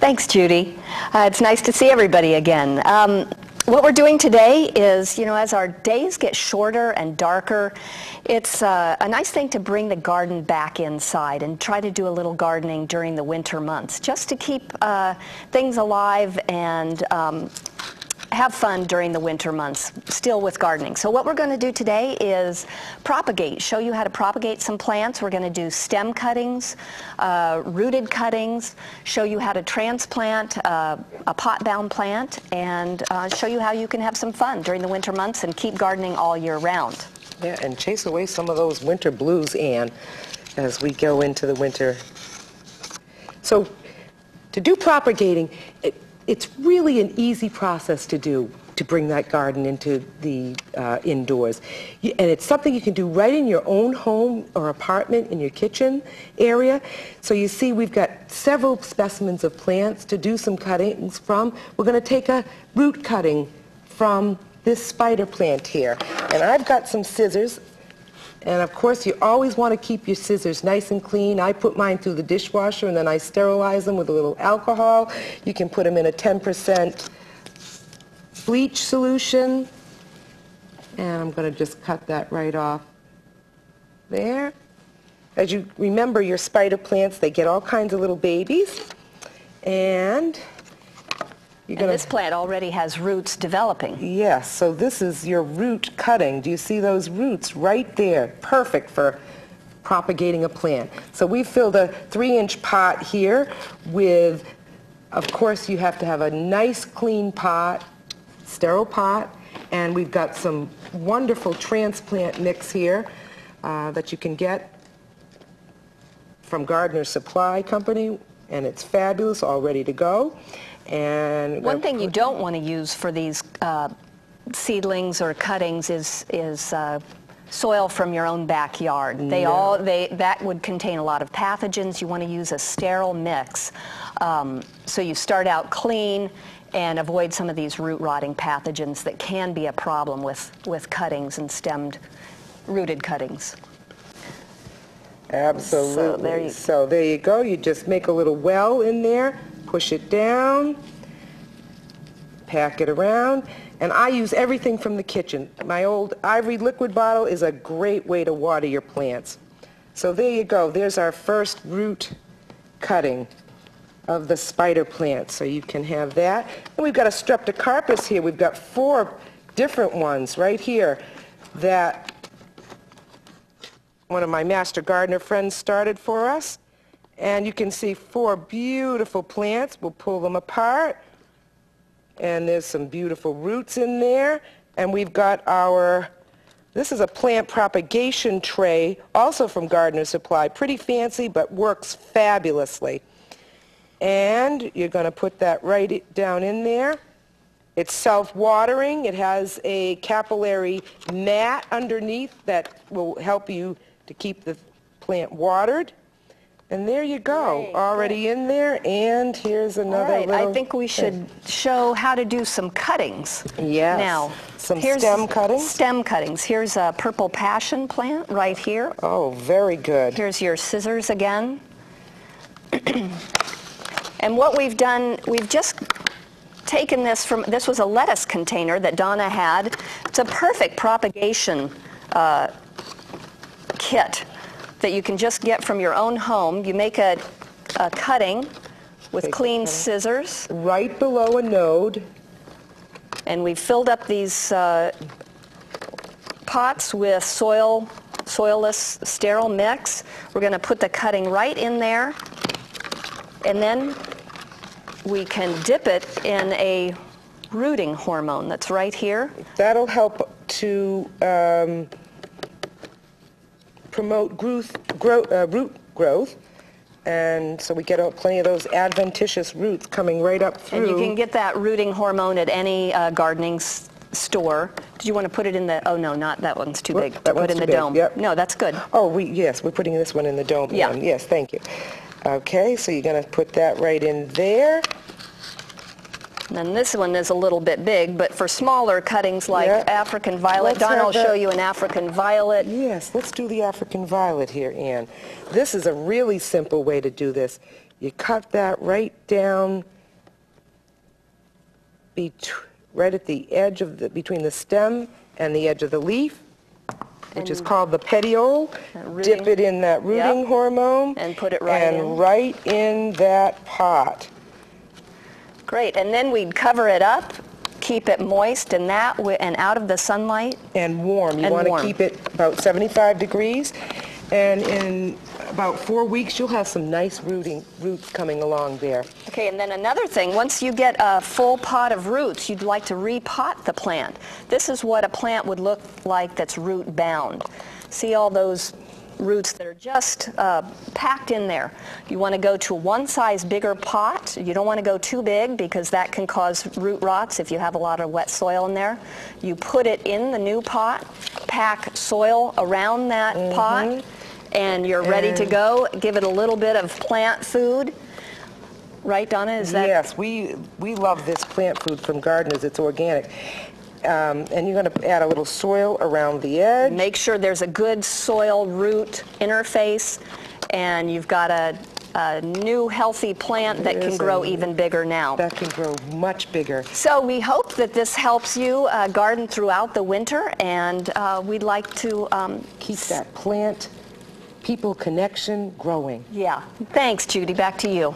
Thanks, Judy. It's nice to see everybody again. What we're doing today is, as our days get shorter and darker, it's a nice thing to bring the garden back inside and try to do a little gardening during the winter months, just to keep things alive and have fun during the winter months, still with gardening. So what we're going to do today is show you how to propagate some plants. We're going to do stem cuttings, rooted cuttings, show you how to transplant a pot-bound plant, and show you how you can have some fun during the winter months and keep gardening all year round. Yeah, and chase away some of those winter blues, Ann, as we go into the winter. So to do propagating, it's really an easy process to do, to bring that garden into the indoors. And it's something you can do right in your own home or apartment, in your kitchen area. So you see we've got several specimens of plants to do some cuttings from. We're going to take a root cutting from this spider plant here. And I've got some scissors. And of course, you always want to keep your scissors nice and clean. I put mine through the dishwasher and then I sterilize them with a little alcohol. You can put them in a 10% bleach solution. And I'm going to just cut that right off there. As you remember, your spider plants, they get all kinds of little babies. And this plant already has roots developing. Yes, so this is your root cutting. Do you see those roots right there? Perfect for propagating a plant. So we filled a 3-inch pot here with, of course, you have to have a nice clean pot, sterile pot, and we've got some wonderful transplant mix here that you can get from Gardener's Supply Company, and it's fabulous, all ready to go. And one thing you don't want to use for these seedlings or cuttings is soil from your own backyard. That would contain a lot of pathogens. You want to use a sterile mix. So you start out clean and avoid some of these root rotting pathogens that can be a problem with cuttings and rooted cuttings. Absolutely. So there you go. You just make a little well in there. Push it down, pack it around, and I use everything from the kitchen. My old ivory liquid bottle is a great way to water your plants. So there you go. There's our first root cutting of the spider plant. So you can have that. And we've got a streptocarpus here. We've got 4 different ones right here that one of my master gardener friends started for us. And you can see 4 beautiful plants. We'll pull them apart. And there's some beautiful roots in there. And we've got this is a plant propagation tray, also from Gardener's Supply. Pretty fancy, but works fabulously. And you're going to put that right down in there. It's self-watering. It has a capillary mat underneath that will help you to keep the plant watered. And there you go, already in there, and here's another little... I think we should show how to do some cuttings. Yes, now, some stem cuttings? Stem cuttings. Here's a purple passion plant right here. Oh, very good. Here's your scissors again. And what we've done, we've just taken this was a lettuce container that Donna had. It's a perfect propagation kit that you can just get from your own home. You make a cutting with clean scissors. Right below a node. And we've filled up these pots with soilless, sterile mix. We're going to put the cutting right in there. And then we can dip it in a rooting hormone that's right here. That'll help to promote root growth, and so we get plenty of those adventitious roots coming right up through. And you can get that rooting hormone at any gardening store. Did you want to put it in the, oh no, not that one's too big. That put in the dome. Yep. No, that's good. Oh, yes, we're putting this one in the dome. Yeah. Yes, thank you. Okay, so you're going to put that right in there. And this one is a little bit big, but for smaller cuttings like African violet, Donna will show you an African violet. Yes, let's do the African violet here, Ann. This is a really simple way to do this. You cut that right down right at the edge of between the stem and the edge of the leaf, which is called the petiole. Dip it in that rooting hormone. And put it right in. And right in that pot. Great. And then we'd cover it up, keep it moist and out of the sunlight. And warm. You want to keep it about 75 degrees. And in about 4 weeks, you'll have some nice roots coming along there. Okay, and then another thing, once you get a full pot of roots, you'd like to repot the plant. This is what a plant would look like that's root bound. See all those roots that are just packed in there. You want to go to one size bigger pot. You don't want to go too big because that can cause root rots if you have a lot of wet soil in there. You put it in the new pot, pack soil around that pot, and you're ready to go. Give it a little bit of plant food. Right, Donna? Is that? Yes, we love this plant food from Gardeners. It's organic. And you're going to add a little soil around the edge. Make sure there's a good soil-root interface, and you've got a new healthy plant that can grow even bigger now. That can grow much bigger. So we hope that this helps you garden throughout the winter, and we'd like to keep that plant-people connection growing. Yeah. Thanks, Judy. Back to you.